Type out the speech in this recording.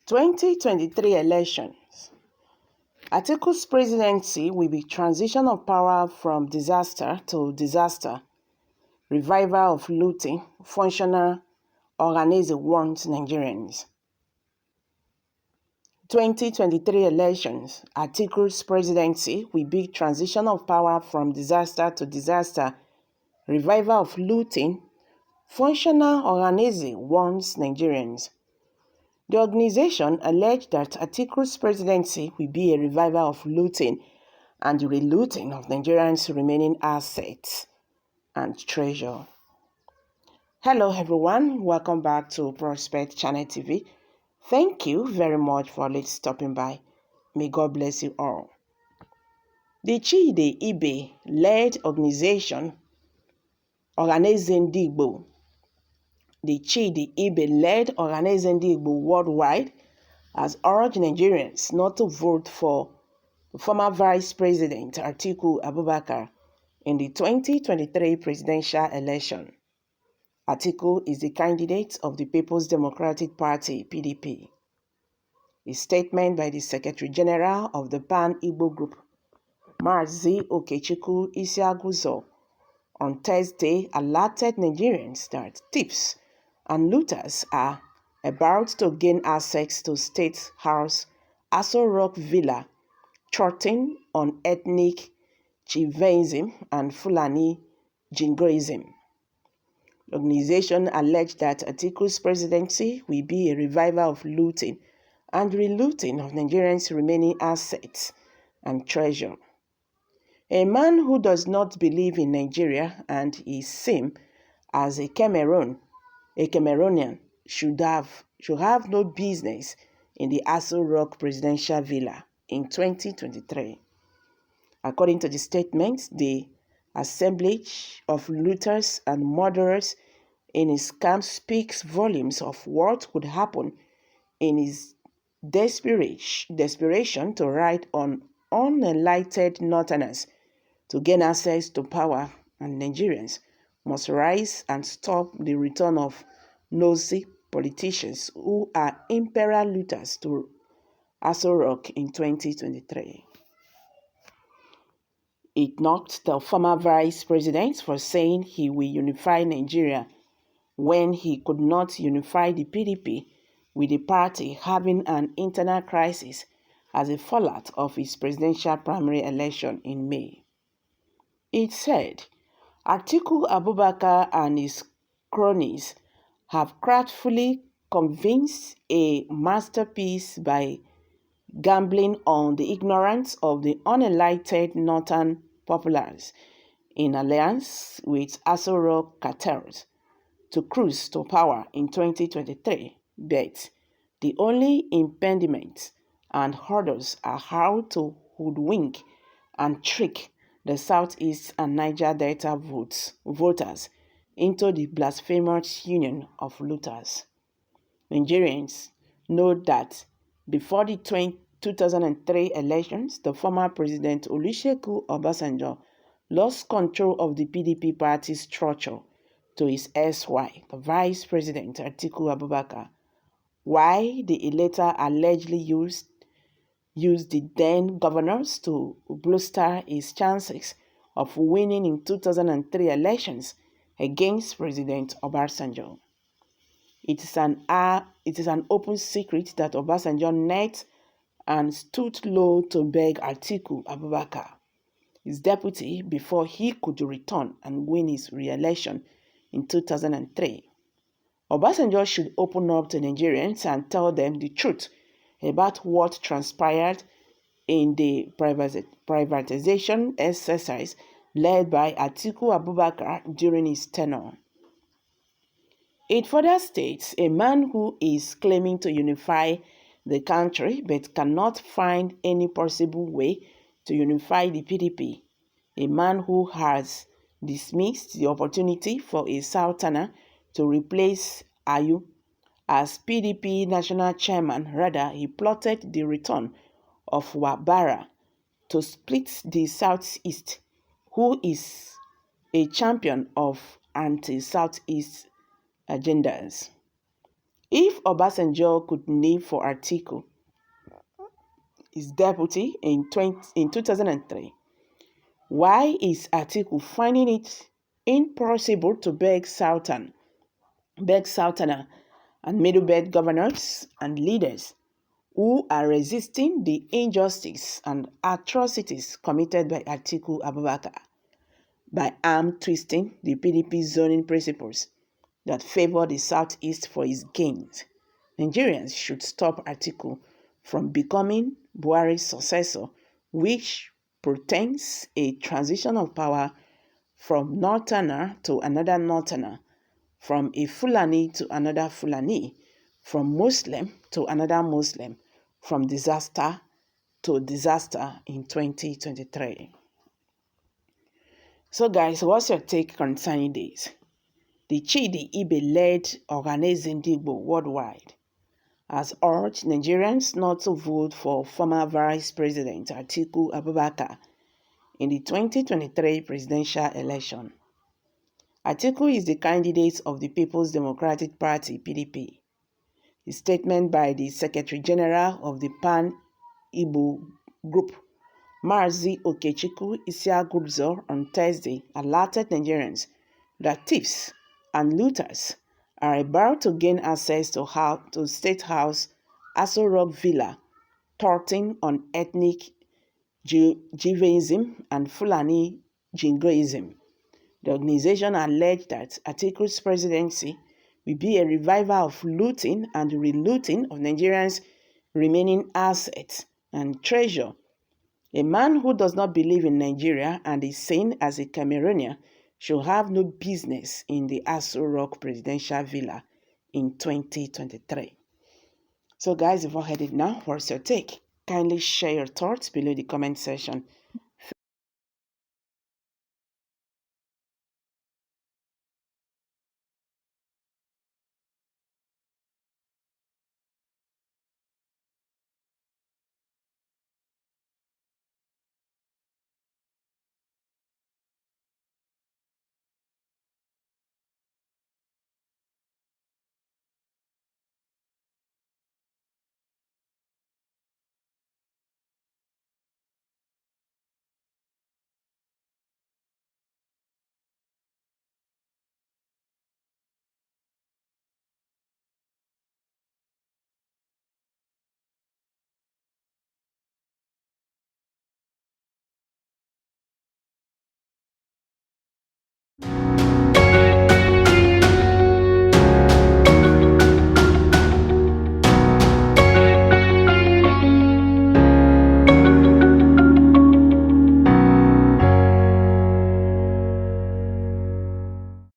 2023 elections. Atiku's presidency will be transition of power from disaster to disaster. Revival of looting, functional Ohanaeze warns Nigerians. 2023 elections. Atiku's presidency will be transition of power from disaster to disaster. Revival of looting, functional Ohanaeze warns Nigerians. The organization alleged that Atiku's presidency will be a revival of looting and the relooting of Nigerians' remaining assets and treasure. Hello everyone, welcome back to Prospect Channel TV. Thank you very much for stopping by. May God bless you all. The Chide Ibe-led organization, Ohanaeze Ndigbo, the Chidi Ibe-led Ohanaeze Ndigbo worldwide has urged Nigerians not to vote for the former Vice President Atiku Abubakar in the 2023 presidential election. Atiku is the candidate of the People's Democratic Party, PDP. A statement by the Secretary General of the Pan-Igbo Group, Mazi Okechukwu Isiaguzo, on Thursday alerted Nigerians that thieves and looters are about to gain access to State House Aso Rock Villa, charting on ethnic chiefism and Fulani jingoism. The organization alleged that Atiku's presidency will be a revival of looting and relooting of Nigerians' remaining assets and treasure. A man who does not believe in Nigeria and is seen as a Cameroonian should have no business in the Aso Rock presidential villa in 2023. According to the statement, the assemblage of looters and murderers in his camp speaks volumes of what would happen in his desperation to ride on unenlightened northerners to gain access to power, and Nigerians must rise and stop the return of nosy politicians who are imperial looters to Aso Rock in 2023. It knocked the former vice president for saying he will unify Nigeria when he could not unify the PDP, with the party having an internal crisis as a fallout of its presidential primary election in May. It said, Atiku Abubakar and his cronies have craftily convinced a masterpiece by gambling on the ignorance of the unenlightened northern populace in alliance with Aso Rock cartels to cruise to power in 2023, but the only impediments and hurdles are how to hoodwink and trick the Southeast and Niger Delta voters into the blasphemous union of looters. Nigerians know that before the 2003 elections, the former President Olusegun Obasanjo lost control of the PDP party structure to his ex-wife, the Vice President Atiku Abubakar, while the latter allegedly used the then governors to bolster his chances of winning in 2003 elections against President Obasanjo. It is an open secret that Obasanjo knelt and stood low to beg Atiku Abubakar, his deputy, before he could return and win his re-election in 2003. Obasanjo should open up to Nigerians and tell them the truth about what transpired in the privatization exercise led by Atiku Abubakar during his tenure. It further states, a man who is claiming to unify the country but cannot find any possible way to unify the PDP, a man who has dismissed the opportunity for a Southerner to replace Ayu as PDP national chairman. Rather, he plotted the return of Wabara to split the Southeast, who is a champion of anti-Southeast agendas. If Obasanjo could name for Atiku, his deputy, in 2003, why is Atiku finding it impossible to beg Southerner and Middle Belt governors and leaders who are resisting the injustice and atrocities committed by Atiku Abubakar by arm twisting the PDP zoning principles that favor the Southeast for his gains? Nigerians should stop Atiku from becoming Buhari's successor, which pretends a transition of power from Northerner to another Northerner, from a Fulani to another Fulani, from Muslim to another Muslim, from disaster to disaster in 2023. So guys, what's your take concerning this? The Chidi Ibe-led Ohanaeze worldwide has urged Nigerians not to vote for former Vice President Atiku Abubakar in the 2023 presidential election. Atiku is the candidate of the People's Democratic Party, PDP. The statement by the Secretary General of the Pan-Igbo Group, Mazi Okechukwu Isiagurzo, on Thursday alerted Nigerians that thieves and looters are about to gain access to State House Aso Rock Villa, thwarting on ethnic Judaism and Fulani jingoism. The organization alleged that Atiku's presidency will be a revival of looting and relooting of Nigerians' remaining assets and treasure. A man who does not believe in Nigeria and is seen as a Cameroonian should have no business in the Aso Rock presidential villa in 2023. So guys, you've all heard it now. What's your take? Kindly share your thoughts below the comment section.